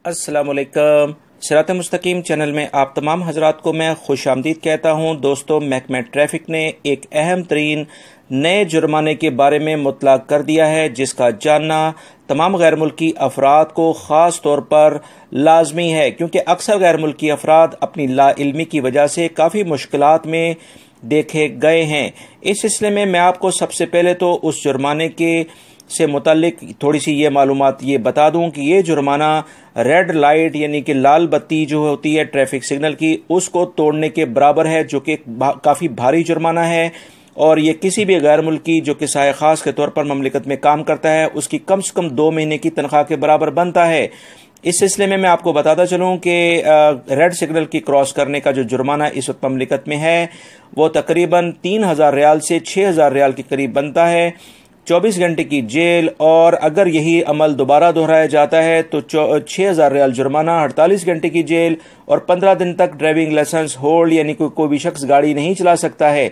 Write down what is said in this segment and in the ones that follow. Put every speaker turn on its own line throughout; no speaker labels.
अस्सलाम वालेकुम। सिरात मुस्तकीम चैनल में आप तमाम हजरात को मैं खुश आमदीद कहता हूँ। दोस्तों, महकमा ट्रैफिक ने एक अहम तरीन नए जुर्माने के बारे में मुतलक कर दिया है, जिसका जानना तमाम गैर मुल्की अफराद को ख़ास तौर पर लाजमी है, क्योंकि अक्सर गैर मुल्की अफराद अपनी लाइल्मी की वजह से काफ़ी मुश्किलात में देखे गए हैं। इस सिलसिले में मैं आपको सबसे पहले तो उस जुर्माने के से मुतालिक थोड़ी सी ये मालूमात ये बता दूं कि ये जुर्माना रेड लाइट यानी कि लाल बत्ती जो होती है ट्रैफिक सिग्नल की, उसको तोड़ने के बराबर है, जो कि काफ़ी भारी जुर्माना है। और ये किसी भी गैर मुल्की जो कि साय खास के तौर पर ममलिकत में काम करता है, उसकी कम से कम 2 महीने की तनख्वाह के बराबर बनता है। इस सिलसिले में मैं आपको बताता चलूं कि रेड सिग्नल की क्रॉस करने का जो जुर्माना इस वक्त ममलिकत में है वो तकरीबन 3000 रियाल से 6000 रियाल के करीब बनता है, 24 घंटे की जेल, और अगर यही अमल दोबारा दोहराया जाता है तो 6000 रियाल जुर्माना, 48 घंटे की जेल और 15 दिन तक ड्राइविंग लाइसेंस होल्ड, यानी कोई भी शख्स गाड़ी नहीं चला सकता है।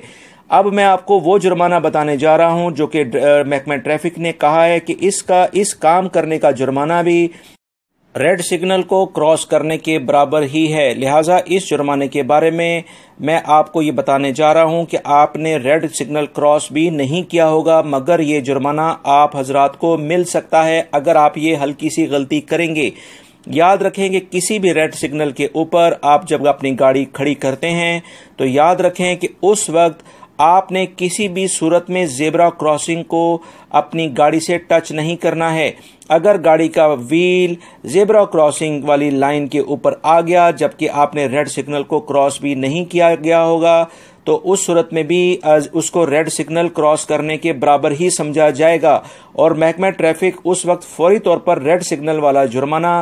अब मैं आपको वो जुर्माना बताने जा रहा हूं जो कि महकमा ट्रैफिक ने कहा है कि इस काम करने का जुर्माना भी रेड सिग्नल को क्रॉस करने के बराबर ही है। लिहाजा इस जुर्माने के बारे में मैं आपको ये बताने जा रहा हूं कि आपने रेड सिग्नल क्रॉस भी नहीं किया होगा, मगर ये जुर्माना आप हजरात को मिल सकता है अगर आप ये हल्की सी गलती करेंगे। याद रखें कि किसी भी रेड सिग्नल के ऊपर आप जब अपनी गाड़ी खड़ी करते हैं तो याद रखें कि उस वक्त आपने किसी भी सूरत में ज़ेब्रा क्रॉसिंग को अपनी गाड़ी से टच नहीं करना है। अगर गाड़ी का व्हील ज़ेब्रा क्रॉसिंग वाली लाइन के ऊपर आ गया जबकि आपने रेड सिग्नल को क्रॉस भी नहीं किया गया होगा, तो उस सूरत में भी उसको रेड सिग्नल क्रॉस करने के बराबर ही समझा जाएगा और महकमा ट्रैफिक उस वक्त फौरी तौर पर रेड सिग्नल वाला जुर्माना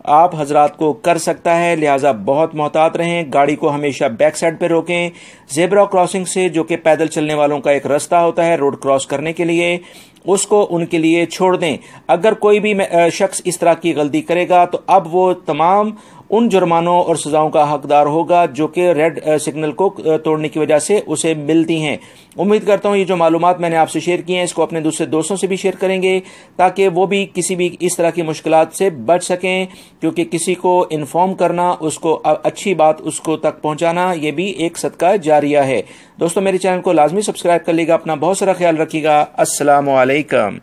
आप हजरात को कर सकता है। लिहाजा बहुत मोहतात रहें, गाड़ी को हमेशा बैक साइड पे रोकें। ज़ेब्रा क्रॉसिंग से जो कि पैदल चलने वालों का एक रास्ता होता है रोड क्रॉस करने के लिए, उसको उनके लिए छोड़ दें। अगर कोई भी शख्स इस तरह की गलती करेगा तो अब वो तमाम उन जुर्मानों और सजाओं का हकदार होगा जो कि रेड सिग्नल को तोड़ने की वजह से उसे मिलती हैं। उम्मीद करता हूँ ये जो मालूमात मैंने आपसे शेयर की हैं इसको अपने दूसरे दोस्तों से भी शेयर करेंगे ताकि वो भी किसी भी इस तरह की मुश्किलात से बच सकें, क्योंकि किसी को इन्फॉर्म करना, उसको अच्छी बात उसको तक पहुंचाना, ये भी एक सदका जारिया है। दोस्तों, मेरे चैनल को लाजमी सब्सक्राइब कर लीजिएगा। अपना बहुत सारा ख्याल रखिएगा। अस्सलाम वालेकुम।